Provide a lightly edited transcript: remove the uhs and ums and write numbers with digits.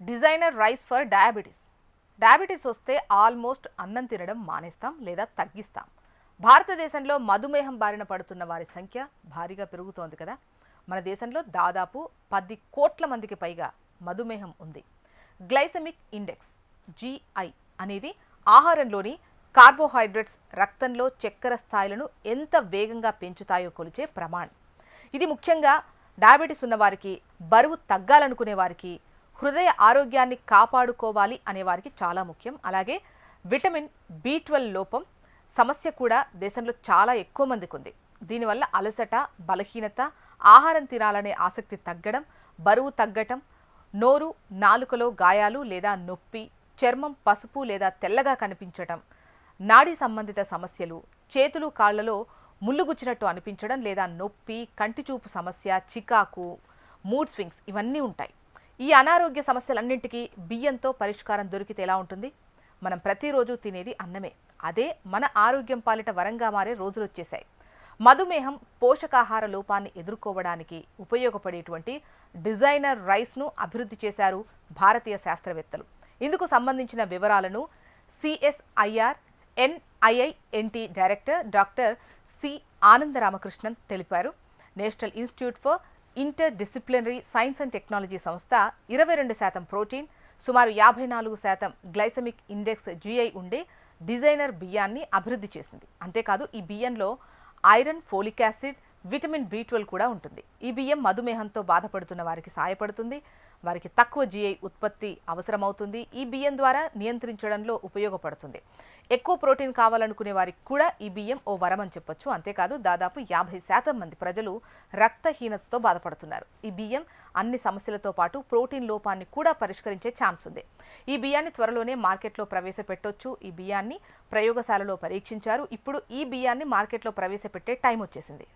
Designer rice for diabetes. Diabetes వస్తే almost అన్నం తినడం మానేస్తాం లేదా తగ్గిస్తాం. భారతదేశంలో మధుమేహం బారిన పడుతున్న వారి సంఖ్య భారీగా పెరుగుతోంది కదా. మన దేశంలో దాదాపు 10 కోట్ల మందికి పైగా మధుమేహం ఉంది. గ్లైసెమిక్ ఇండెక్స్ GI అనేది ఆహారంలోని కార్బోహైడ్రేట్స్ రక్తంలో చక్కెర స్థాయిలను ఎంత వేగంగా పెంచుతాయో కొలిచే ప్రమాణం. ఇది ముఖ్యంగా డయాబెటీస్ ఉన్నవారికి, బరువు తగ్గాలనుకునే వారికి, హృదయ ఆరోగ్యాన్ని కాపాడుకోవాలి అనే వారికి చాలా ముఖ్యం. అలాగే విటమిన్ B12 లోపం సమస్య కూడా దేశంలో చాలా ఎక్కువ మందికి ఉంది. దీనివల్ల అలసట, బలహీనత, ఆహారం తినాలనే ఆసక్తి తగ్గడం, బరువు తగ్గటం, నోరు, నాలుకలో గాయాలు లేదా నొప్పి, చర్మం పసుపు లేదా తెల్లగా కనిపించటం, నాడీ సంబంధిత సమస్యలు, చేతులు కాళ్లలో ముళ్ళుగుచ్చినట్టు అనిపించడం లేదా నొప్పి, కంటిచూపు సమస్య, చికాకు, మూడ్ స్వింగ్స్ ఇవన్నీ ఉంటాయి. ఈ అనారోగ్య సమస్యలన్నింటికీ బియ్యంతో పరిష్కారం దొరికితే ఎలా ఉంటుంది? మనం ప్రతిరోజు తినేది అన్నమే. అదే మన ఆరోగ్యం పాలిట వరంగా మారే రోజులు వచ్చేసాయి. మధుమేహం, పోషకాహార లోపాన్ని ఎదుర్కోవడానికి ఉపయోగపడేటువంటి డిజైనర్ రైస్ను అభివృద్ధి చేశారు భారతీయ శాస్త్రవేత్తలు. ఇందుకు సంబంధించిన వివరాలను CSIR NIINT director doctor C Anandaramakrishnan తెలిపారు. National institute for inter disciplinary science and technology సంస్థ 22% ప్రోటీన్, సుమారు 54% గ్లైసెమిక్ ఇండెక్స్ GI ఉండే డిజైనర్ బియ్యాన్ని అభివృద్ధి చేసింది. అంతేకాదు ఈ బియ్యంలో iron, folic acid, vitamin B12 కూడా ఉంటుంది. ఈ బియ్యం మధుమేహంతో బాధపడుతున్న వారికి సాయపడుతుంది. వారికి తక్కువ GI ఉత్పత్తి అవసరమవుతుంది. ఈ బియ్యం ద్వారా నియంత్రించడంలో ఉపయోగపడుతుంది. ఎక్కువ ప్రోటీన్ కావాలనుకునే వారికి కూడా ఈ బియ్యం ఓ వరం అని చెప్పొచ్చు. అంతేకాదు దాదాపు 50% మంది ప్రజలు రక్తహీనతతో బాధపడుతున్నారు. ఈ బియ్యం అన్ని సమస్యలతో పాటు ప్రోటీన్ లోపాన్ని కూడా పరిష్కరించే ఛాన్స్ ఉంది. ఈ బియ్యాన్ని త్వరలోనే మార్కెట్లో ప్రవేశపెట్టొచ్చు. ఈ బియ్యాన్ని ప్రయోగశాలలో పరీక్షించారు. ఇప్పుడు ఈ బియ్యాన్ని మార్కెట్లో ప్రవేశపెట్టే టైం వచ్చేసింది.